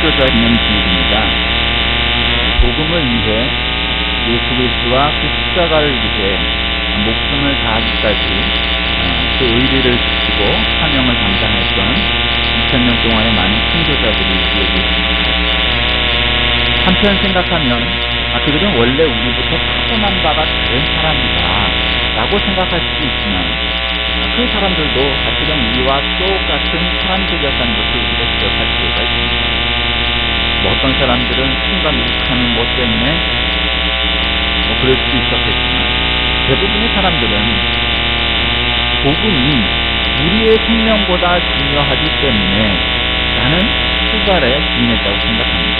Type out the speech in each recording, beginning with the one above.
숨겨져 있는 비밀입니다. 복음을 위해 예수 그리스도와 그 십자가를 위해 목숨을 다하기까지 그 의리를 지키고 사명을 감당했던 2000년 동안의 많은 순교자들이 여기 있습니다. 한편 생각하면 그들은 원래 우리부터 타고난 바가 다른 사람이다 라고 생각할 수도 있지만 그 사람들도 사실은 우리와 똑같은 사람들이었다는 것을 우리가 기억할 필요가 있습니다. 어떤 사람들은 순간 욱하는 것 때문에 그럴 수도 있었겠지만 대부분의 사람들은 복음이 우리의 생명보다 중요하기 때문에 나는 출발에 기인했다고 생각합니다.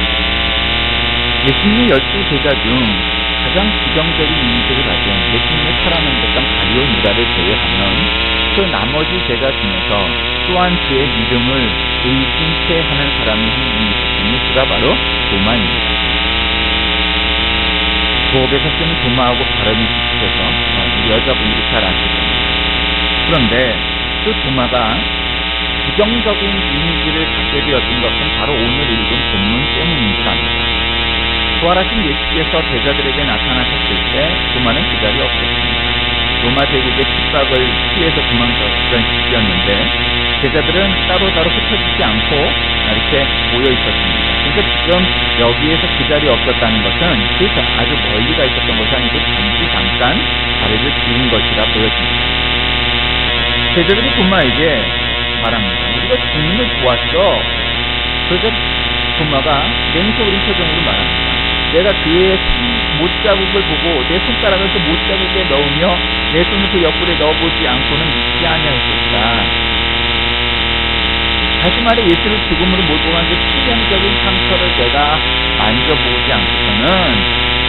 예수님의 12 제자 중 가장 부정적인 이미지를 가진 예수님의 사랑행복당 가룟 유다를 제외하면 그 나머지 제자 중에서 또한 그의 믿음을 의심케 하는 사람이 있었으니 그가 바로 도마입니다. 부엌에서 쓰는 도마하고 발음이 비슷해서 우리 여자분들이 잘 아실 겁니다. 그런데 그 도마가 부정적인 이미지를 갖게 되었던 것은 바로 오늘 읽은 본문 때문인 줄 압니다. 부활하신 예수께서 제자들에게 나타나셨을 때 도마는 그 자리에 없었습니다. 로마 제국의 핍박을 피해서 도망쳤던 시기였는데 제자들은 따로따로 흩어지지 않고 이렇게 모여 있었습니다. 그러니까 지금 여기에서 그 자리에 없었다는 것은 그 아주 멀리 가 있었던 것이 아니고 잠깐 자리를 비운 것이라 보여집니다. 제자들이 도마에게 말합니다. 우리가 주님을 보았어. 그래서 도마가 맹세어린 표정으로 말합니다. 내가 그의 못자국을 보고 내 손가락을 그 못자국에 넣으며 내 손을 그 옆구리에 넣어보지 않고는 믿지 아니하였다. 다시 말해 예수를 죽음으로 몰고 간 그 치명적인 상처를 내가 만져보지 않고서는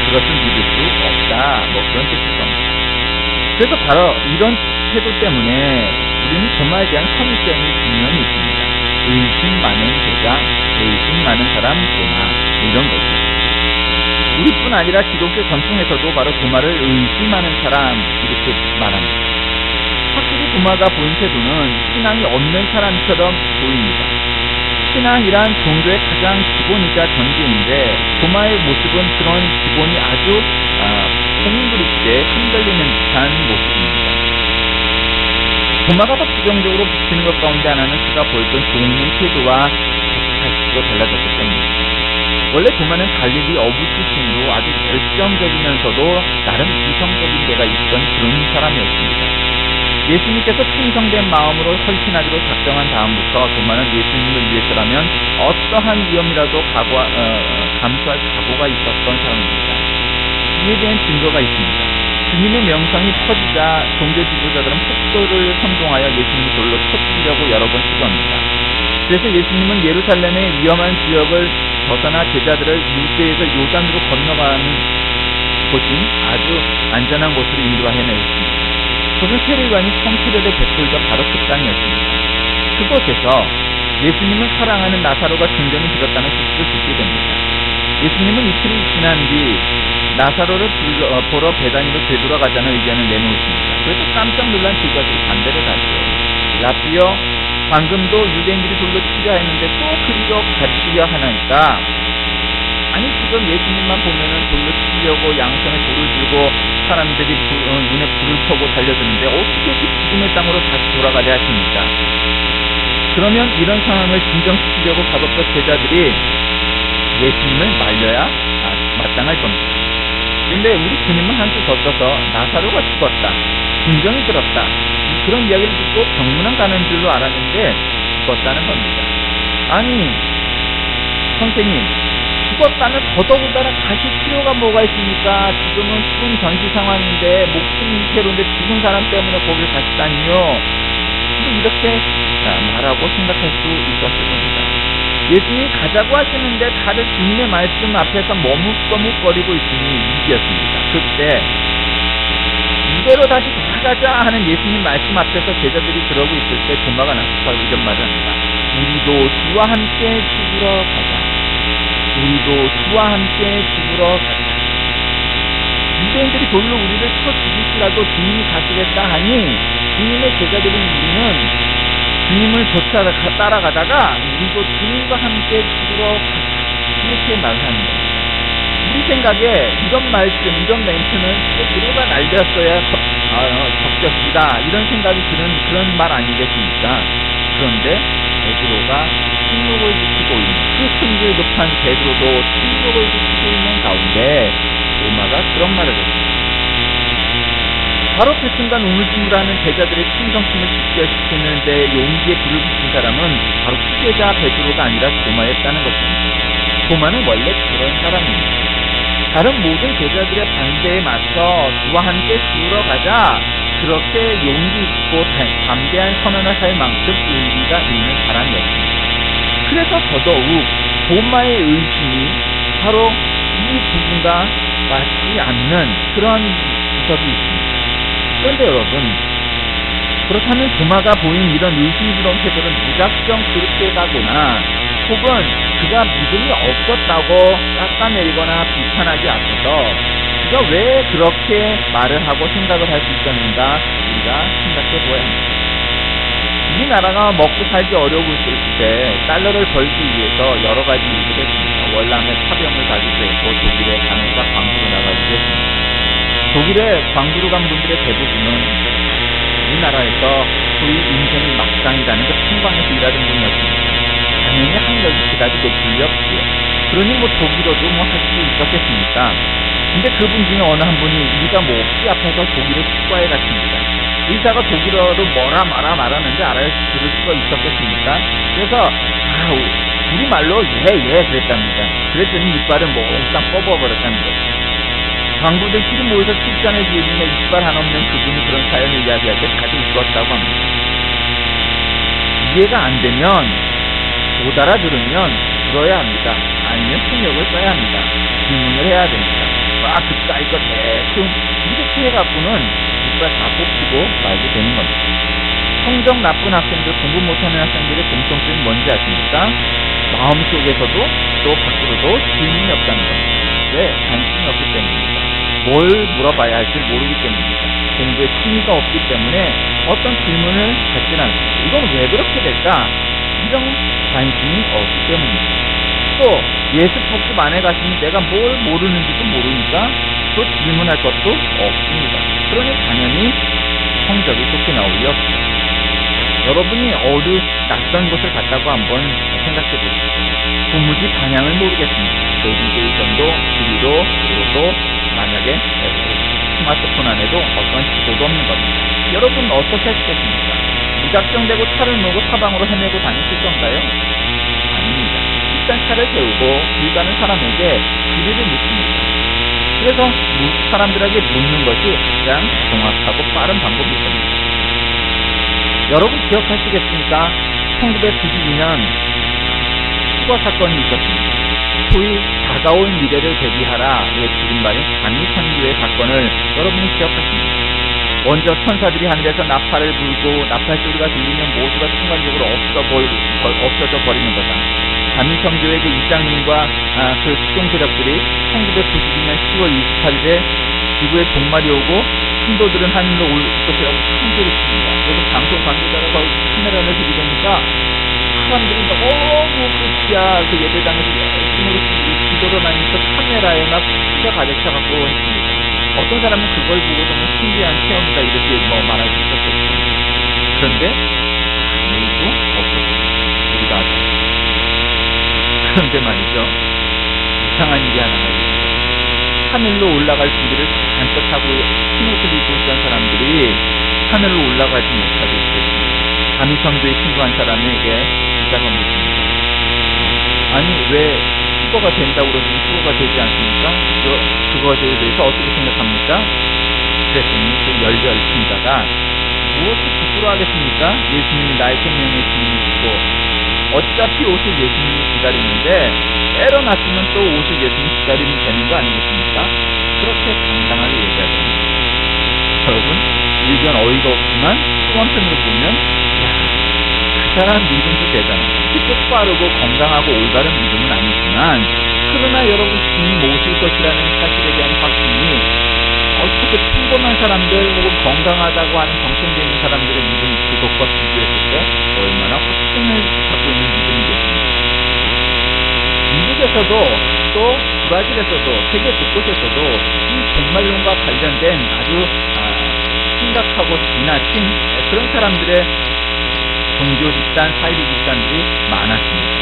그것을 믿을 수 없다. 그런 뜻일 겁니다. 그래서 바로 이런 태도 때문에 우리는 도마에 대한 선입견이 분명히 있습니다. 의심 많은 제자, 의심 많은 사람 도마 이런 거죠. 우리뿐 아니라 기독교 전통에서도 바로 도마를 의심하는 사람 이렇게 말합니다. 확실히 도마가 보인 태도는 신앙이 없는 사람처럼 보입니다. 신앙이란 종교의 가장 기본이자 전제인데 도마의 모습은 그런 기본이 아주 콩그리게 흔들리는 듯한 모습입니다. 도마가 더 부정적으로 비치는 것 가운데 하나는 그가 보였던 종의 태도와 180도 달라졌기 때문입니다. 원래 도마는 갈릴리 어부 출신으로 아주 열정적이면서도 나름 이성적인 데가 있던 그런 사람이었습니다. 예수님께서 충성된 마음으로 헌신하기로 작정한 다음부터 도마는 예수님을 위해서라면 어떠한 위험이라도 감수할 각오가 있었던 사람입니다. 이에 대한 증거가 있습니다. 주님의 명성이 퍼지자 종교 지도자들은 폭도를 선동하여 예수님을 돌로 터뜨리려고 여러 번 시도합니다. 그래서 예수님은 예루살렘의 위험한 지역을 벗어나 제자들을 유대에서 요단으로 건너가는 곳인 아주 안전한 곳으로 인도해내었습니다. 그것은 세례관이 성시대를 베풀던 바로 그 땅이었습니다. 그곳에서 예수님을 사랑하는 나사로가 중전이 들었다는 소식을 듣게 됩니다. 예수님은 이틀이 지난 뒤 나사로를 보러 베다니로 되돌아가자는 의견을 내놓으십니다. 그래서 깜짝 놀란 제자들이 반대를 하죠. 라삐여, 방금도 유대인들이 돌로 치려 했는데 또 그리로 가르치려 하나이까? 아니 지금 예수님만 보면은 돌로 치려고 양손에 돌을 들고 사람들이 눈에 불을 켜고 달려드는데 어떻게 죽음의 땅으로 다시 돌아가려 하십니까? 그러면 이런 상황을 진정시키려고 가뒀던 제자들이 예수님을 말려야 마땅할 겁니다. 근데 우리 주님은 한 수 더 써서 나사로가 죽었다, 중정이 들었다 그런 이야기를 듣고 병문안 가는 줄로 알았는데 죽었다는 겁니다. 아니 선생님, 죽었다면 더더군다나 가실 필요가 뭐가 있습니까? 지금은 추운 전시 상황인데 목숨이 위태로운데 죽은 사람 때문에 거길 가시다니요. 이렇게 말하고 생각할 수 있었을 겁니다. 예수님이 가자고 하시는데 다들 주님의 말씀 앞에서 머뭇거리고 있으니 위기였습니다. 그때 이대로 다시 돌아가자 하는 예수님 말씀 앞에서 제자들이 그러고 있을 때 도마가 나서서 이런 말을 합니다. 우리도 주와 함께 죽으러 가자. 우리도 주와 함께 죽으러 가자. 유대인들이 돌로 우리를 쳐 죽일지라도 주님이 가시겠다 하니 주님의 제자들인 우리는 주님을 따라가다가 우리도 주님과 함께 죽으러 가자 이렇게 말하는 거예요. 우리 생각에 이런 말씀, 이런 멘트는 베드로가 날렸어야 적격이다 이런 생각이 드는 그런 말 아니겠습니까? 그런데 베드로가 침묵을 지키고 있는 그 성질 급한 베드로도 침묵을 지키고 있는 가운데 도마가 그런 말을 했습니다. 바로 그 순간 우물쭈물하는 제자들의 충성심을 집결시키는 데 용기에 불을 붙인 사람은 바로 후계자 베드로가 아니라 도마였다는 것입니다. 도마는 원래 그런 사람입니다. 다른 모든 제자들의 반대에 맞서 주와 함께 죽으러 가자 그렇게 용기 있고 담대한 선언을 할 만큼 의리가 있는 사람이었습니다. 그래서 더더욱 도마의 의심이 바로 이 부분과 맞지 않는 그런 구석이 있습니다. 그런데 여러분, 그렇다면 도마가 보인 이런 의심스러운 태도를 무작정 그렇게 가거나 혹은 그가 믿음이 없었다고 깎아내리거나 비판하지 않고서 그가 왜 그렇게 말을 하고 생각을 할 수 있었는가 우리가 생각해 보아야 합니다. 우리나라가 먹고 살기 어려울 때 달러를 벌기 위해서 여러 가지 일들을 했습니다. 월남에 파병을 가기도 했고 독일에 간호사 광부로 나가기도 했습니다. 독일에 광부로 간 분들의 대부분은 우리나라에서 소위 인생이 막상이라는 그 평방에서 일하는 분이었습니다. 당연히 학력이 그다지 높을 리 없지요. 그러니 독일어도 할 수 있었겠습니까? 근데 그분 중에 어느 한 분이 우리가 피 아파서 독일에 치과에 갔습니다. 의사가 독일어로 뭐라 말하는지 들을 수가 있었겠습니까? 그래서 우리말로 예 그랬답니다. 그랬더니 이빨을 몽땅 뽑아버렸다는 거죠. 광부들끼리 모여서 출전해 주는데 이빨 하나 없는 그분이 그런 사연을 이야기할 때 다들 웃었다고 합니다. 이해가 안 되면 못 알아들으면 들어야 합니다. 아니면 통역을 써야 합니다. 질문을 해야 됩니다. 그까 이거 대충 이렇게 해갖고는 이빨 다 뽑히고 말게 되는 겁니다. 성적 나쁜 학생들, 공부 못하는 학생들의 공통점이 뭔지 아십니까? 마음속에서도 또 밖으로도 질문이 없다는 겁니다. 왜? 관심이 없기 때문입니다. 뭘 물어봐야 할지 모르기 때문입니다. 공부에 취미가 없기 때문에 어떤 질문을 받지 않습니다. 이건 왜 그렇게 될까? 이런 관심이 없기 때문입니다. 또 예습 복습 안에 갔으니 내가 뭘 모르는지도 모르니까 또 질문할 것도 없습니다. 그러니 당연히 성적이 좋게 나올 리 없습니다. 여러분이 어느 낯선 곳을 갔다고 한번 생각해 보십시오. 도무지 방향을 모르겠습니다. 내비게이션도 지도도 만약에 스마트폰 안에도 어떤 지도도 없는 겁니다. 여러분 어떻게 하시겠습니까? 무작정되고 차를 몰고 사방으로 헤매고 다니실 건가요? 아닙니다. 일단 차를 세우고 길 가는 사람에게 길을 묻습니다. 그래서 사람들에게 묻는 것이 가장 정확하고 빠른 방법일 겁니다. 여러분 기억하시겠습니까? 1992년 수거 사건이 있었습니다. 소위 다가올 미래를 대비하라의 줄임말인 단위선교의 사건을 여러분이 기억하십니까? 먼저 천사들이 하늘에서 나팔을 불고 나팔 소리가 들리면 모두가 순간적으로 없어져 버리는 거다. 단위선교의 그 이장님과 그 수동세력들이 1992년 10월 28일에 지구에 종말이 오고 신도들은 하늘로 올 것이라고 선교를 칩니다. 그래서 방송 관계자가 거의 카메라를 들이대니까 사람들이 너무 그 예배당에서 열심으로 기도를 하면서 카메라에 막 피가 가득 차갖고 했습니다. 어떤 사람은 그걸 보고 정말 신기한 체험이다 이렇게 말할 수 있었겠죠. 그런데 아무도 없었습니다. 우리가 아죠. 그런데 말이죠. 이상한 일이 하나가 있어요. 하늘로 올라갈 준비를 잔뜩 하고 흰옷을 입고 있던 사람들이 하늘로 올라가지 못하게 됐습니다. 단위선교에 신고한 사람에게 기자가 묻습니다. 아니 왜 수거가 된다고 그러더니 수거가 되지 않습니까? 그거에 대해서 어떻게 생각합니까? 그랬더니 그 열렬신자가 무엇을 부끄러워하겠습니까? 예수님이 나의 생명의 주인이시고 어차피 오실 예수님이 기다리는데 때려 놨으면 또 오실 예수님 기다리면 되는 거 아니겠습니까? 그렇게 당당하게 얘기하잖아요. 여러분 의견 어이가 없지만 또 한편으로 보면 그 사람 믿음도 대단하다. 똑바르고 건강하고 올바른 믿음은 아니지만 그러나 여러분 주님 오실 것이라는 사실에 대한 확신이 어떻게 평범한 사람들 혹은 건강하다고 하는 정신돼 있는 사람들의 믿음이 그것과 비교했을 때 얼마나 확신을 갖고 있는 믿음이겠습니까? 미국에 한국에서도 또 브라질에서도 세계 곳곳에서도 이 종말론과 관련된 아주 심각하고 지나친 그런 사람들의 종교 집단, 사이비 집단들이 많았습니다.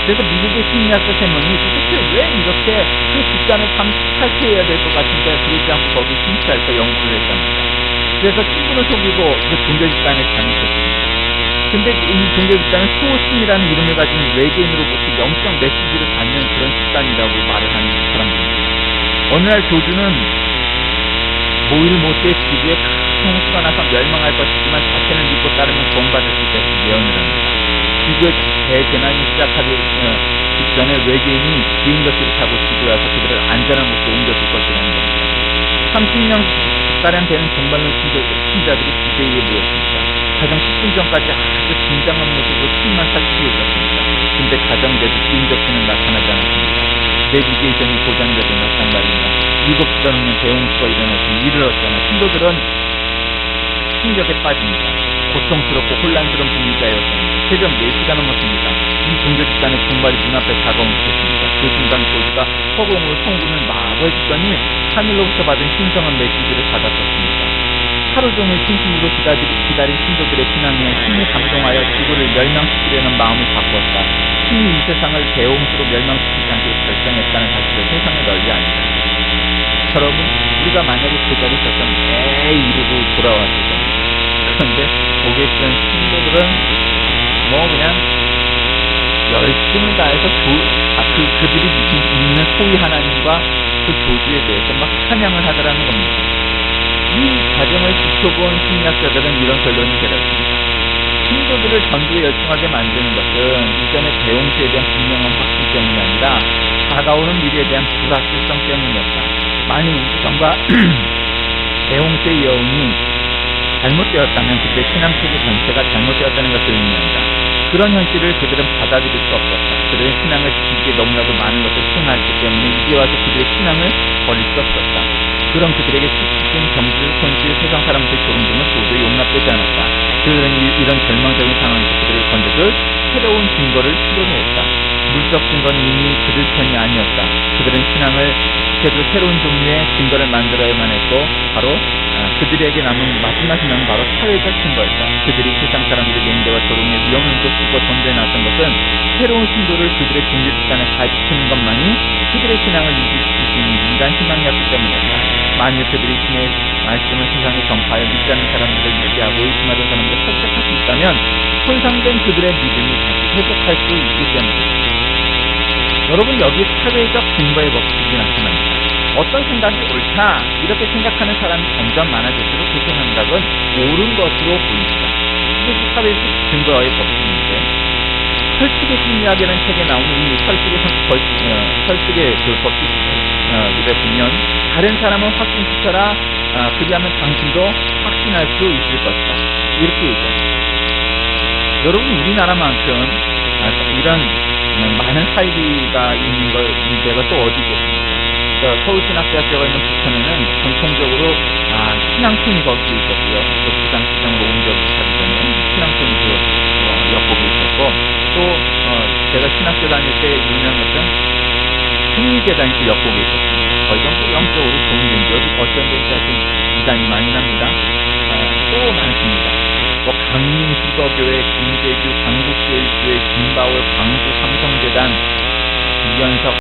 그래서 미국의 심리학자 3명이 도대체 왜 이렇게 그 집단을 탈퇴해야 될 것 같은데 그러지 않고 거기 심취할까 연구를 했답니다. 그래서 친구를 속이고 그 종교 집단에 잠입했습니다. 근데 이 종교 집단은 수호신이라는 이름을 가진 외계인으로부터 영적 메시지를 받는 그런 집단이라고 말을 하는 사람들입니다. 어느 날 조주는 모일 못해 지구에 큰 홍수가 나서 멸망할 것이지만 자신을 믿고 따르면 구원받을 수 있다고 예언을 합니다. 지구의 대재난이 시작하기 직전에 외계인이 비행기를 타고 지구에 와서 그들을 안전한 곳으로 옮겨줄 것이라는 겁니다. 30명가량 되는 종말론 신자들이 기대에 모였습니다. 가장 10분 전까지 아주 긴장한 모습으로 숨만 살피고 있었습니다. 근데 가정대도 비행적기는 나타나지 않았습니다. 내비게이션이 고장이 되던 마찬가지입니다. 7시간 후면 대홍수가 일어났으니 이를 얻잖아. 신도들은 충격에 빠집니다. 고통스럽고 혼란스러운 분위기였습니다. 새벽 4시가 넘었습니다. 이 종교 집단의 종말이 눈앞에 다가온 것이었습니다. 그 순간 조주가 허공으로 통구를 마구 해주더니 하늘로부터 받은 신성한 메시지를 받았었습니다. 하루 종일 진심으로 기다린 신도들의 신앙에 신이 감동하여 지구를 멸망시키려는 마음을 바꿨다. 신이 이 세상을 대홍수로 멸망시키지 않기로 결정했다는 사실을 세상에 널리 알리다. 여러분, 우리가 만약에 그 자리에 있었다면 이러고 돌아왔을 겁니다. 그런데 거기에 있던 신도들은 그냥 열심을 다해서 그들이 믿는 소위 하나님과 그 조주에 대해서 막 찬양을 하더라는 겁니다. 이 과정을 지켜본 심리학자들은 이런 결론을 내렸습니다. 신도들을 전도에 열중하게 만드는 것은 이전의 대홍수에 대한 분명한 확신 때문이 아니라 다가오는 미래에 대한 불확실성 때문이었다. 만일 우주선과 대홍수의 여운이 잘못되었다면 그때 신앙체계 전체가 잘못되었다는 것을 의미한다. 그런 현실을 그들은 받아들일 수 없었다. 그들의 신앙을 지키기에 너무나도 많은 것을 수행하기 때문에 이제 와서 그들의 신앙을 버릴 수 없었다. 그럼 그들에게 수치심, 경질, 손실, 세상 사람들의 조롱 등은 도저히 용납되지 않았다. 그들은 이런 절망적인 상황에서 그들을 건져줄 새로운 증거를 필요로 했다. 물적 증거는 이미 그들 편이 아니었다. 그들은 신앙을 지켜줄 새로운 종류의 증거를 만들어야만 했고 바로 그들에게 남은 마지막 희망은 바로 사회적 증거였다. 그들이 세상 사람들의 맹대와 조롱의 위험을 느끼고 전도에 나선 것은 새로운 신도를 그들의 종교 집단에 가입시키는 것만이 그들의 신앙을 유지시킬 수 있는 인간 희망이었기 때문이었다. 만일 그들이 신의 말씀을 세상에 전파하여 믿지 않는 사람들을 유지하고 의심하던 사람들을 설득할 수 있다면 손상된 그들의 믿음이 다시 회복할 수 있기 때문입니다. 여러분, 여기 사회적 증거의 법칙이 나타납니다. 어떤 생각이 옳다 이렇게 생각하는 사람이 점점 많아질수록 그 생각은 옳은 것으로 보입니다. 이게 사회적 증거의 법칙인데 설득의 심리학이라는 책에 나오는 이 설득의 그 법칙에 보면 다른 사람은 확신시켜라 그리하면 당신도 확신할 수 있을 것이다 이렇게 얘기합니다. 여러분, 우리나라만큼 이런 많은 사이비가 있는 데가 또 어디 있겠습니까? 서울신학대학교가 있는 부천에는 전통적으로 신앙촌이 거기 있었고요. 또 부산시장으로 옮겨가기 전에 신앙촌이 엿보고 있었고 또 제가 신학교 다닐 때 유명했던 승리재단이 엿보고 있었습니다. 거기가 영적으로 좋은 데인데 여기 어떤 데서 기간이 많이 납니다. 또 많습니다. 강림수서교회, 김제교, 강북교회, 김바울, 광주 삼성재단, 이연석,